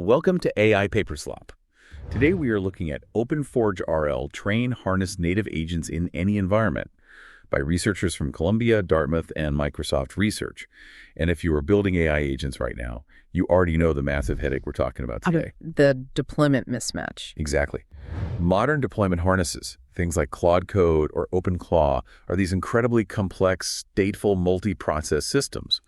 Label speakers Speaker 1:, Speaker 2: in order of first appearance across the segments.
Speaker 1: Welcome to AI Paperslop. Today we are looking at OpenForgeRL Train Harness Native Agents in Any Environment by researchers from Columbia, Dartmouth, and Microsoft Research. And if you are building AI agents right now, you already know the massive headache we're talking about today.
Speaker 2: The deployment mismatch.
Speaker 1: Exactly. Modern deployment harnesses, things like Claude Code or OpenClaw, are these incredibly complex, stateful multi-process systems.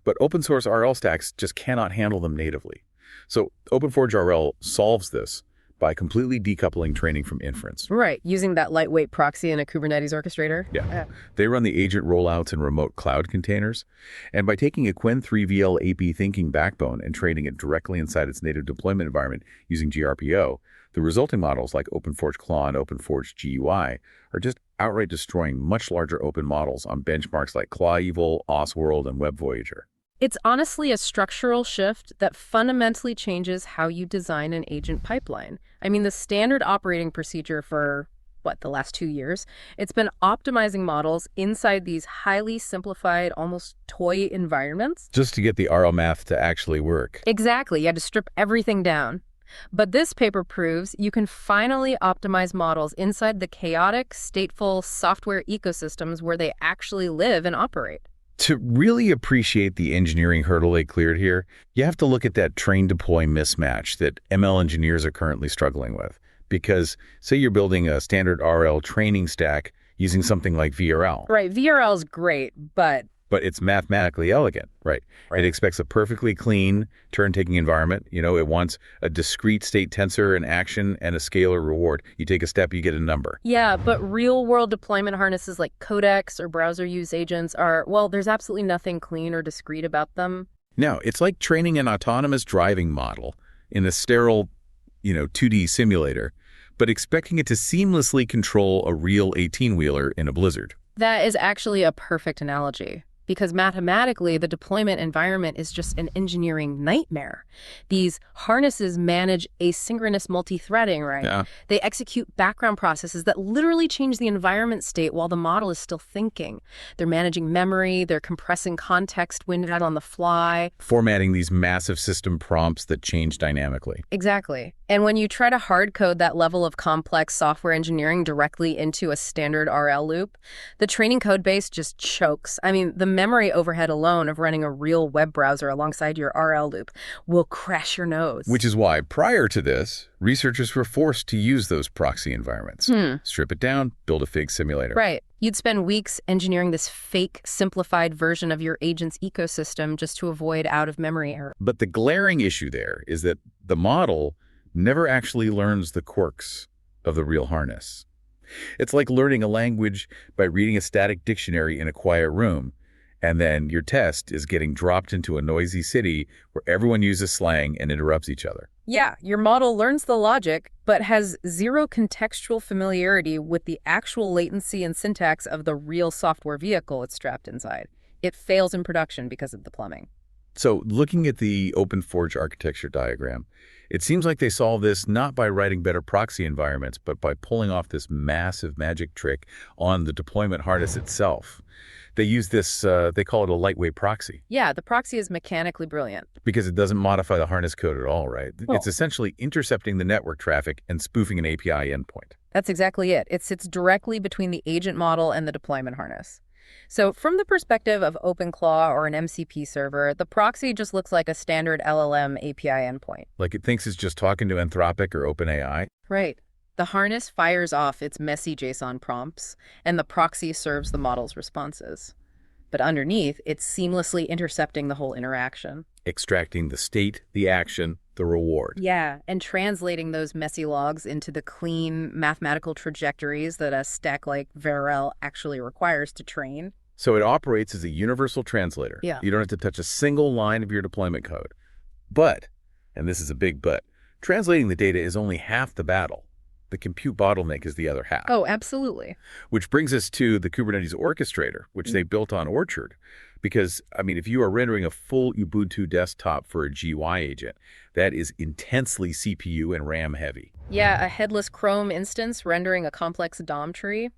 Speaker 1: But open source RL stacks just cannot handle them natively. So OpenForgeRL solves this by completely decoupling training from inference.
Speaker 2: Right, using that lightweight proxy in a Kubernetes orchestrator.
Speaker 1: Yeah. They run the agent rollouts in remote cloud containers. And by taking a Qwen3VL AP thinking backbone and training it directly inside its native deployment environment using gRPO, the resulting models like OpenForgeClaw and OpenForgeGUI are just outright destroying much larger open models on benchmarks like ClawEvil, OSWorld, and WebVoyager.
Speaker 2: It's honestly a structural shift that fundamentally changes how you design an agent pipeline. I mean, the standard operating procedure for, the last 2 years, it's been optimizing models inside these highly simplified, almost toy environments.
Speaker 1: Just to get the RL math to actually work.
Speaker 2: Exactly, you had to strip everything down. But this paper proves you can finally optimize models inside the chaotic, stateful software ecosystems where they actually live and operate.
Speaker 1: To really appreciate the engineering hurdle they cleared here, you have to look at that train-deploy mismatch that ML engineers are currently struggling with. Because say you're building a standard RL training stack using something like VRL.
Speaker 2: Right, VRL is great, but
Speaker 1: it's mathematically elegant, right? It expects a perfectly clean turn-taking environment. It wants a discrete state tensor, an action, and a scalar reward. You take a step, you get a number.
Speaker 2: Yeah, but real-world deployment harnesses like Codex or browser use agents are, there's absolutely nothing clean or discrete about them.
Speaker 1: No, it's like training an autonomous driving model in a sterile, 2D simulator, but expecting it to seamlessly control a real 18-wheeler in a blizzard.
Speaker 2: That is actually a perfect analogy. Because mathematically, the deployment environment is just an engineering nightmare. These harnesses manage asynchronous multi-threading, right?
Speaker 1: Yeah.
Speaker 2: They execute background processes that literally change the environment state while the model is still thinking. They're managing memory, they're compressing context when out on the fly.
Speaker 1: Formatting these massive system prompts that change dynamically.
Speaker 2: Exactly. And when you try to hard code that level of complex software engineering directly into a standard RL loop, the training code base just chokes. I mean, the memory overhead alone of running a real web browser alongside your RL loop will crash your nose.
Speaker 1: Which is why, prior to this, researchers were forced to use those proxy environments. Strip it down, build a fig simulator.
Speaker 2: Right. You'd spend weeks engineering this fake, simplified version of your agent's ecosystem just to avoid out-of-memory error.
Speaker 1: But the glaring issue there is that the model never actually learns the quirks of the real harness. It's like learning a language by reading a static dictionary in a quiet room, and then your test is getting dropped into a noisy city where everyone uses slang and interrupts each other.
Speaker 2: Yeah, your model learns the logic, but has zero contextual familiarity with the actual latency and syntax of the real software vehicle it's strapped inside. It fails in production because of the plumbing.
Speaker 1: So looking at the OpenForge architecture diagram, it seems like they solve this not by writing better proxy environments, but by pulling off this massive magic trick on the deployment harness itself. They use this, they call it a lightweight proxy.
Speaker 2: Yeah, the proxy is mechanically brilliant.
Speaker 1: Because it doesn't modify the harness code at all, right?
Speaker 2: Oh.
Speaker 1: It's essentially intercepting the network traffic and spoofing an API endpoint.
Speaker 2: That's exactly it. It sits directly between the agent model and the deployment harness. So from the perspective of OpenClaw or an MCP server, the proxy just looks like a standard LLM API endpoint.
Speaker 1: Like it thinks it's just talking to Anthropic or OpenAI?
Speaker 2: Right. The harness fires off its messy JSON prompts, and the proxy serves the model's responses. But underneath, it's seamlessly intercepting the whole interaction.
Speaker 1: Extracting the state, the action, the reward.
Speaker 2: Yeah, and translating those messy logs into the clean mathematical trajectories that a stack like VRL actually requires to train.
Speaker 1: So it operates as a universal translator.
Speaker 2: Yeah.
Speaker 1: You don't have to touch a single line of your deployment code. But, and this is a big but, translating the data is only half the battle. The compute bottleneck is the other half.
Speaker 2: Oh, absolutely.
Speaker 1: Which brings us to the Kubernetes Orchestrator, which they built on Orchard. Because, if you are rendering a full Ubuntu desktop for a GUI agent, that is intensely CPU and RAM heavy.
Speaker 2: Yeah, a headless Chrome instance rendering a complex DOM tree,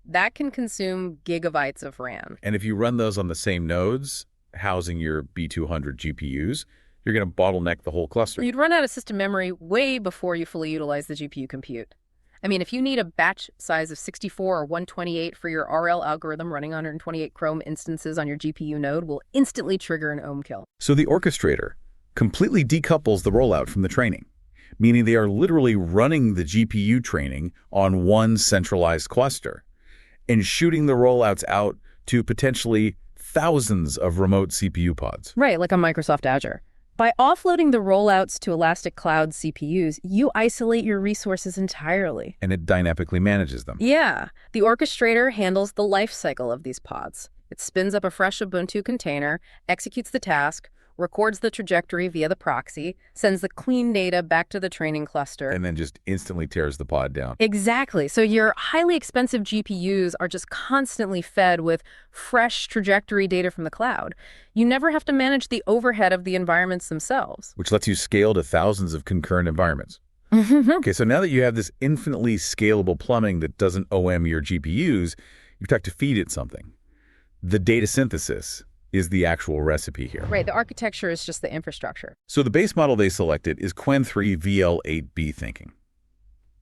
Speaker 2: that can consume gigabytes of RAM.
Speaker 1: And if you run those on the same nodes, housing your B200 GPUs, You're going to bottleneck the whole cluster.
Speaker 2: You'd run out of system memory way before you fully utilize the GPU compute. I mean, if you need a batch size of 64 or 128 for your RL algorithm running 128 Chrome instances on your GPU node will instantly trigger an ohm kill.
Speaker 1: So the orchestrator completely decouples the rollout from the training, meaning they are literally running the GPU training on one centralized cluster and shooting the rollouts out to potentially thousands of remote CPU pods.
Speaker 2: Right, like on Microsoft Azure. By offloading the rollouts to Elastic Cloud CPUs, you isolate your resources entirely.
Speaker 1: And it dynamically manages them.
Speaker 2: Yeah, the orchestrator handles the life cycle of these pods. It spins up a fresh Ubuntu container, executes the task, records the trajectory via the proxy, sends the clean data back to the training cluster.
Speaker 1: And then just instantly tears the pod down.
Speaker 2: Exactly. So your highly expensive GPUs are just constantly fed with fresh trajectory data from the cloud. You never have to manage the overhead of the environments themselves.
Speaker 1: Which lets you scale to thousands of concurrent environments. Okay, so now that you have this infinitely scalable plumbing that doesn't OM your GPUs, you've got to feed it something. The data synthesis is the actual recipe here.
Speaker 2: Right, the architecture is just the infrastructure.
Speaker 1: So the base model they selected is Qwen 3 VL8B thinking,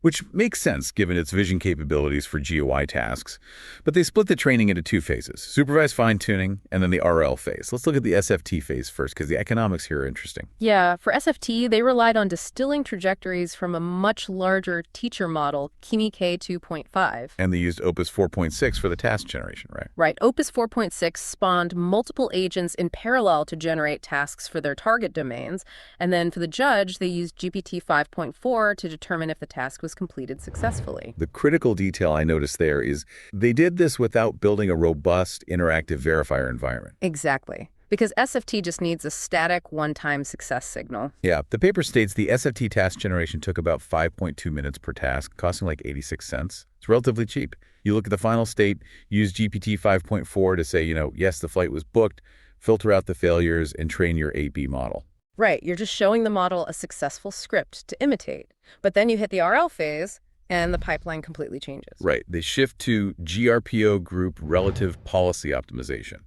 Speaker 1: which makes sense given its vision capabilities for GUI tasks. But they split the training into two phases, supervised fine-tuning and then the RL phase. Let's look at the SFT phase first because the economics here are interesting.
Speaker 2: Yeah, for SFT, they relied on distilling trajectories from a much larger teacher model, Kimi K 2.5.
Speaker 1: And they used Opus 4.6 for the task generation, right?
Speaker 2: Right. Opus 4.6 spawned multiple agents in parallel to generate tasks for their target domains. And then for the judge, they used GPT 5.4 to determine if the task was completed successfully.
Speaker 1: The critical detail I noticed there is they did this without building a robust interactive verifier environment.
Speaker 2: Exactly. Because SFT just needs a static one-time success signal.
Speaker 1: Yeah, the paper states the SFT task generation took about 5.2 minutes per task, costing like 86 cents. It's relatively cheap. You look at the final state, use GPT 5.4 to say, yes, the flight was booked, filter out the failures, and train your AB model.
Speaker 2: Right, you're just showing the model a successful script to imitate. But then you hit the RL phase, and the pipeline completely changes.
Speaker 1: Right, they shift to GRPO group relative policy optimization,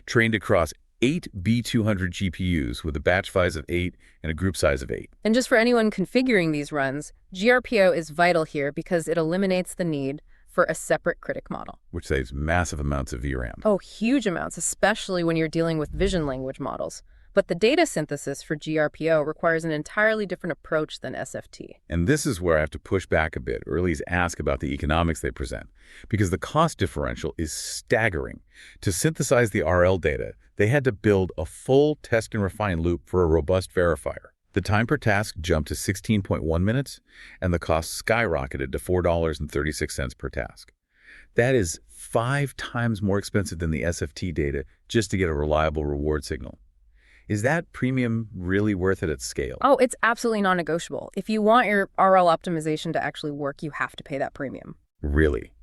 Speaker 1: trained across 8 B200 GPUs with a batch size of 8 and a group size of 8.
Speaker 2: And just for anyone configuring these runs, GRPO is vital here because it eliminates the need for a separate critic model.
Speaker 1: Which saves massive amounts of VRAM.
Speaker 2: Oh, huge amounts, especially when you're dealing with vision language models. But the data synthesis for GRPO requires an entirely different approach than SFT.
Speaker 1: And this is where I have to push back a bit, or at least ask about the economics they present, because the cost differential is staggering. To synthesize the RL data, they had to build a full test and refine loop for a robust verifier. The time per task jumped to 16.1 minutes, and the cost skyrocketed to $4.36 per task. That is 5 times more expensive than the SFT data just to get a reliable reward signal. Is that premium really worth it at scale?
Speaker 2: Oh, it's absolutely non-negotiable. If you want your RL optimization to actually work, you have to pay that premium.
Speaker 1: Really?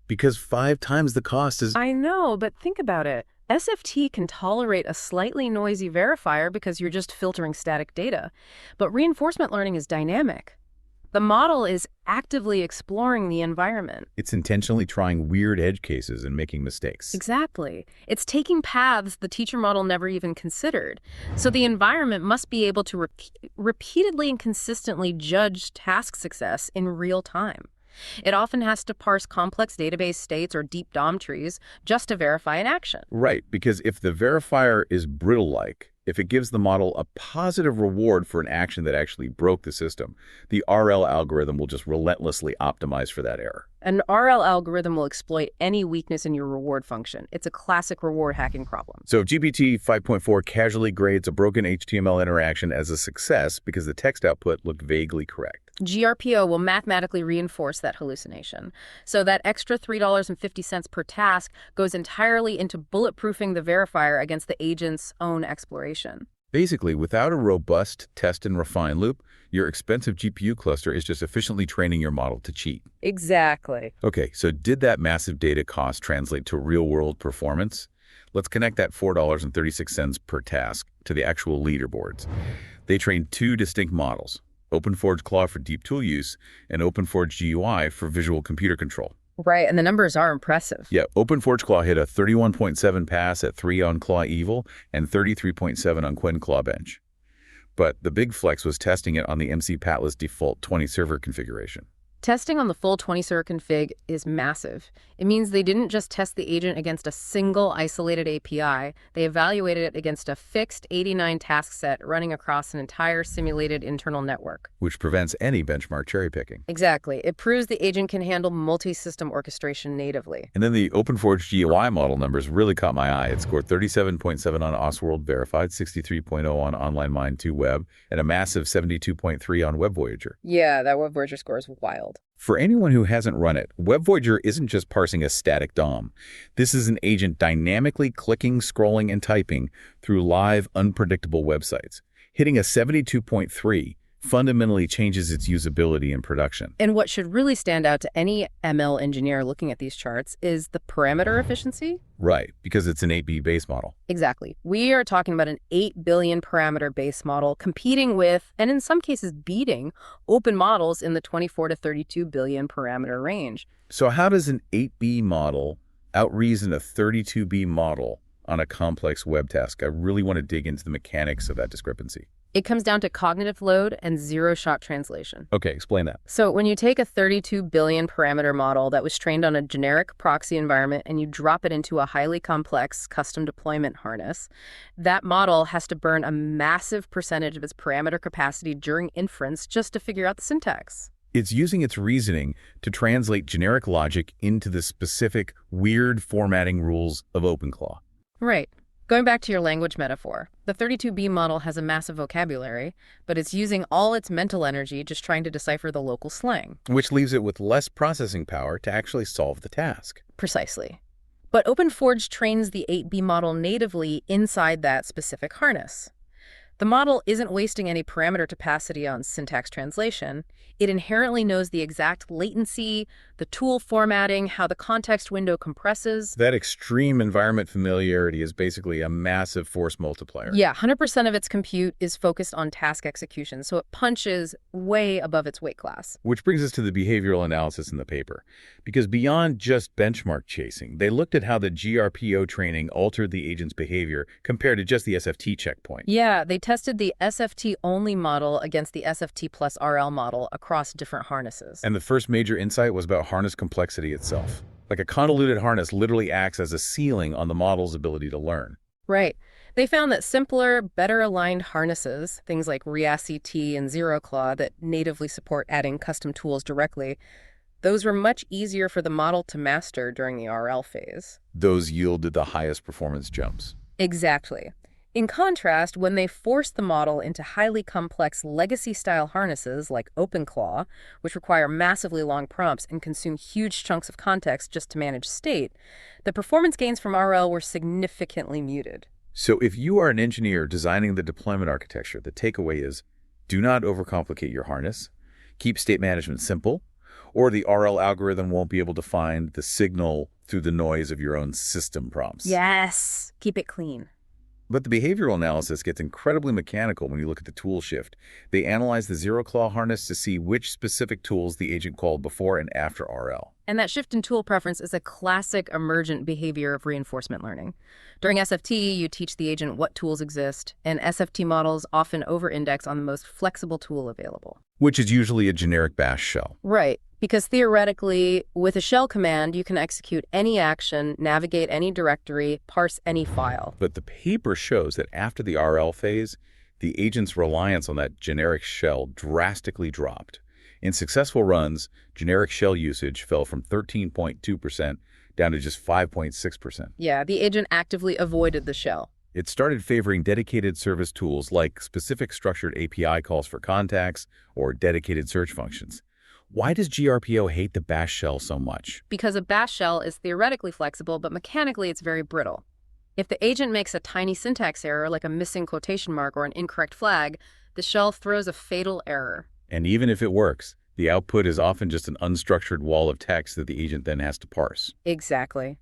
Speaker 1: Because 5 times the cost is...
Speaker 2: I know, but think about it. SFT can tolerate a slightly noisy verifier because you're just filtering static data. But reinforcement learning is dynamic. The model is actively exploring the environment.
Speaker 1: It's intentionally trying weird edge cases and making mistakes.
Speaker 2: Exactly. It's taking paths the teacher model never even considered. So the environment must be able to repeatedly and consistently judge task success in real time. It often has to parse complex database states or deep DOM trees just to verify an action.
Speaker 1: Right, because if the verifier is brittle-like, if it gives the model a positive reward for an action that actually broke the system, the RL algorithm will just relentlessly optimize for that error.
Speaker 2: An RL algorithm will exploit any weakness in your reward function. It's a classic reward hacking problem.
Speaker 1: So if GPT 5.4 casually grades a broken HTML interaction as a success because the text output looked vaguely correct,
Speaker 2: GRPO will mathematically reinforce that hallucination. So that extra $3.50 per task goes entirely into bulletproofing the verifier against the agent's own exploration.
Speaker 1: Basically, without a robust test and refine loop, your expensive GPU cluster is just efficiently training your model to cheat.
Speaker 2: Exactly.
Speaker 1: Okay, so did that massive data cost translate to real-world performance? Let's connect that $4.36 per task to the actual leaderboards. They trained 2 distinct models, OpenForgeClaw for deep tool use and OpenForgeGUI for visual computer control.
Speaker 2: Right, and the numbers are impressive.
Speaker 1: Yeah, OpenForgeClaw hit a 31.7 pass at 3 on Claw Evil and 33.7 on OpenClaw Bench. But the big flex was testing it on the MC Patless default 20 server configuration.
Speaker 2: Testing on the full 20-server config is massive. It means they didn't just test the agent against a single isolated API, they evaluated it against a fixed 89 task set running across an entire simulated internal network.
Speaker 1: Which prevents any benchmark cherry picking.
Speaker 2: Exactly. It proves the agent can handle multi-system orchestration natively.
Speaker 1: And then the OpenForge GUI model numbers really caught my eye. It scored 37.7 on Oswald Verified, 63.0 on Online Mind 2 Web, and a massive 72.3 on WebVoyager.
Speaker 2: Yeah, that WebVoyager score is wild.
Speaker 1: For anyone who hasn't run it, WebVoyager isn't just parsing a static DOM. This is an agent dynamically clicking, scrolling, and typing through live, unpredictable websites. Hitting a 72.3 fundamentally changes its usability in production.
Speaker 2: And what should really stand out to any ML engineer looking at these charts is the parameter efficiency.
Speaker 1: Right, because it's an 8B base model.
Speaker 2: Exactly. We are talking about an 8 billion parameter base model competing with, and in some cases beating, open models in the 24 to 32 billion parameter range.
Speaker 1: So how does an 8B model outreason a 32B model on a complex web task? I really want to dig into the mechanics of that discrepancy.
Speaker 2: It comes down to cognitive load and zero-shot translation.
Speaker 1: Okay, explain that.
Speaker 2: So when you take a 32 billion parameter model that was trained on a generic proxy environment and you drop it into a highly complex custom deployment harness, that model has to burn a massive percentage of its parameter capacity during inference just to figure out the syntax.
Speaker 1: It's using its reasoning to translate generic logic into the specific, weird formatting rules of OpenClaw.
Speaker 2: Right. Going back to your language metaphor, the 32B model has a massive vocabulary, but it's using all its mental energy just trying to decipher the local slang.
Speaker 1: Which leaves it with less processing power to actually solve the task.
Speaker 2: Precisely. But OpenForge trains the 8B model natively inside that specific harness. The model isn't wasting any parameter capacity on syntax translation. It inherently knows the exact latency, the tool formatting, how the context window compresses.
Speaker 1: That extreme environment familiarity is basically a massive force multiplier.
Speaker 2: Yeah, 100% of its compute is focused on task execution, so it punches way above its weight class.
Speaker 1: Which brings us to the behavioral analysis in the paper. Because beyond just benchmark chasing, they looked at how the GRPO training altered the agent's behavior compared to just the SFT checkpoint.
Speaker 2: Yeah, they tested the SFT-only model against the SFT plus RL model across different harnesses.
Speaker 1: And the first major insight was about harness complexity itself. Like a convoluted harness literally acts as a ceiling on the model's ability to learn.
Speaker 2: Right. They found that simpler, better-aligned harnesses, things like ReaCT and ZeroClaw that natively support adding custom tools directly, those were much easier for the model to master during the RL phase.
Speaker 1: Those yielded the highest performance jumps.
Speaker 2: Exactly. In contrast, when they forced the model into highly complex legacy-style harnesses like OpenClaw, which require massively long prompts and consume huge chunks of context just to manage state, the performance gains from RL were significantly muted.
Speaker 1: So if you are an engineer designing the deployment architecture, the takeaway is do not overcomplicate your harness, keep state management simple, or the RL algorithm won't be able to find the signal through the noise of your own system prompts.
Speaker 2: Yes, keep it clean.
Speaker 1: But the behavioral analysis gets incredibly mechanical when you look at the tool shift. They analyze the ZeroClaw harness to see which specific tools the agent called before and after RL.
Speaker 2: And that shift in tool preference is a classic emergent behavior of reinforcement learning. During SFT, you teach the agent what tools exist, and SFT models often over-index on the most flexible tool available.
Speaker 1: Which is usually a generic bash shell.
Speaker 2: Right, because theoretically, with a shell command, you can execute any action, navigate any directory, parse any file.
Speaker 1: But the paper shows that after the RL phase, the agent's reliance on that generic shell drastically dropped. In successful runs, generic shell usage fell from 13.2% down to just 5.6%.
Speaker 2: Yeah, the agent actively avoided the shell.
Speaker 1: It started favoring dedicated service tools like specific structured API calls for contacts or dedicated search functions. Why does GRPO hate the bash shell so much?
Speaker 2: Because a bash shell is theoretically flexible, but mechanically it's very brittle. If the agent makes a tiny syntax error, like a missing quotation mark or an incorrect flag, the shell throws a fatal error.
Speaker 1: And even if it works, the output is often just an unstructured wall of text that the agent then has to parse.
Speaker 2: Exactly.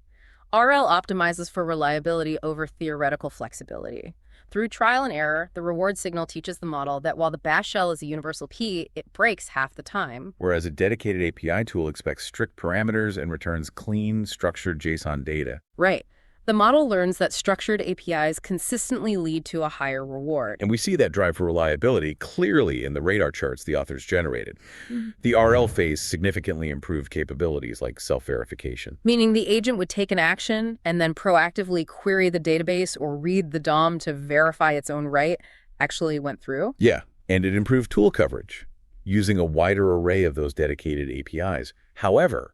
Speaker 2: RL optimizes for reliability over theoretical flexibility. Through trial and error, the reward signal teaches the model that while the bash shell is a universal key, it breaks half the time.
Speaker 1: Whereas a dedicated API tool expects strict parameters and returns clean, structured JSON data.
Speaker 2: Right. The model learns that structured APIs consistently lead to a higher reward.
Speaker 1: And we see that drive for reliability clearly in the radar charts the authors generated. The RL phase significantly improved capabilities like self-verification.
Speaker 2: Meaning the agent would take an action and then proactively query the database or read the DOM to verify its own write actually went through.
Speaker 1: Yeah, and it improved tool coverage, using a wider array of those dedicated APIs. However,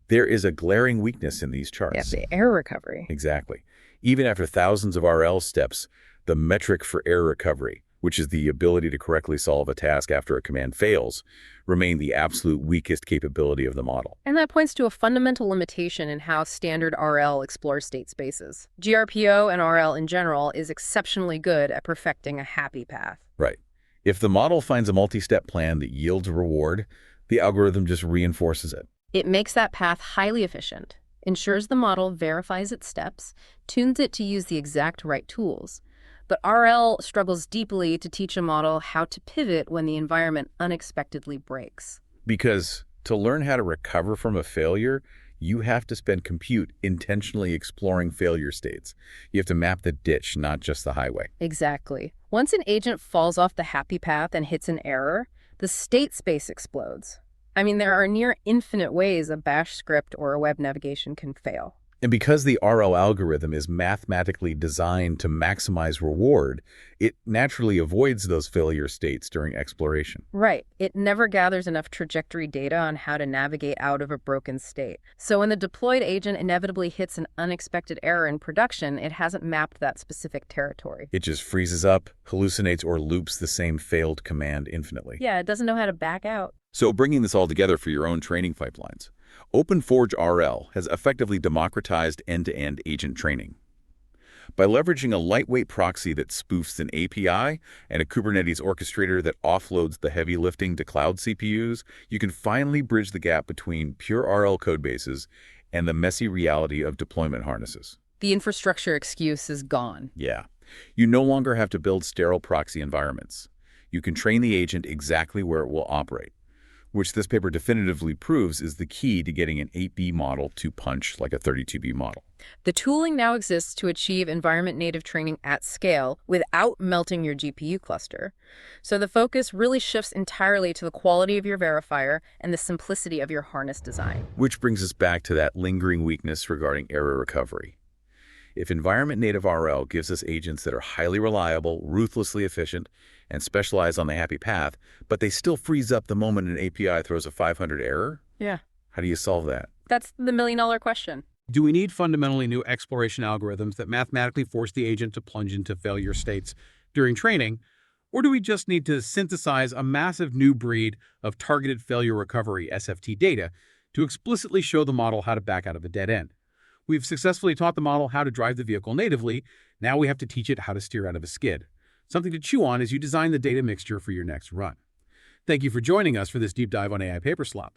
Speaker 1: there is a glaring weakness in these charts.
Speaker 2: Yeah, the error recovery.
Speaker 1: Exactly. Even after thousands of RL steps, the metric for error recovery, which is the ability to correctly solve a task after a command fails, remain the absolute weakest capability of the model.
Speaker 2: And that points to a fundamental limitation in how standard RL explores state spaces. GRPO and RL in general is exceptionally good at perfecting a happy path.
Speaker 1: Right. If the model finds a multi-step plan that yields a reward, the algorithm just reinforces it.
Speaker 2: It makes that path highly efficient, ensures the model verifies its steps, tunes it to use the exact right tools. But RL struggles deeply to teach a model how to pivot when the environment unexpectedly breaks.
Speaker 1: Because to learn how to recover from a failure, you have to spend compute intentionally exploring failure states. You have to map the ditch, not just the highway.
Speaker 2: Exactly. Once an agent falls off the happy path and hits an error, the state space explodes. I mean, there are near infinite ways a bash script or a web navigation can fail.
Speaker 1: And because the RL algorithm is mathematically designed to maximize reward, it naturally avoids those failure states during exploration.
Speaker 2: Right. It never gathers enough trajectory data on how to navigate out of a broken state. So when the deployed agent inevitably hits an unexpected error in production, it hasn't mapped that specific territory.
Speaker 1: It just freezes up, hallucinates, or loops the same failed command infinitely.
Speaker 2: Yeah, it doesn't know how to back out.
Speaker 1: So bringing this all together for your own training pipelines, OpenForgeRL has effectively democratized end-to-end agent training. By leveraging a lightweight proxy that spoofs an API and a Kubernetes orchestrator that offloads the heavy lifting to cloud CPUs, you can finally bridge the gap between pure RL codebases and the messy reality of deployment harnesses.
Speaker 2: The infrastructure excuse is gone.
Speaker 1: Yeah. You no longer have to build sterile proxy environments. You can train the agent exactly where it will operate, which this paper definitively proves is the key to getting an 8B model to punch like a 32B model.
Speaker 2: The tooling now exists to achieve environment-native training at scale without melting your GPU cluster. So the focus really shifts entirely to the quality of your verifier and the simplicity of your harness design.
Speaker 1: Which brings us back to that lingering weakness regarding error recovery. If environment-native RL gives us agents that are highly reliable, ruthlessly efficient, and specialize on the happy path, but they still freeze up the moment an API throws a 500 error?
Speaker 2: Yeah.
Speaker 1: How do you solve that?
Speaker 2: That's the million-dollar question.
Speaker 3: Do we need fundamentally new exploration algorithms that mathematically force the agent to plunge into failure states during training, or do we just need to synthesize a massive new breed of targeted failure recovery SFT data to explicitly show the model how to back out of a dead end? We've successfully taught the model how to drive the vehicle natively. Now we have to teach it how to steer out of a skid. Something to chew on as you design the data mixture for your next run. Thank you for joining us for this deep dive on AI Paper Slop.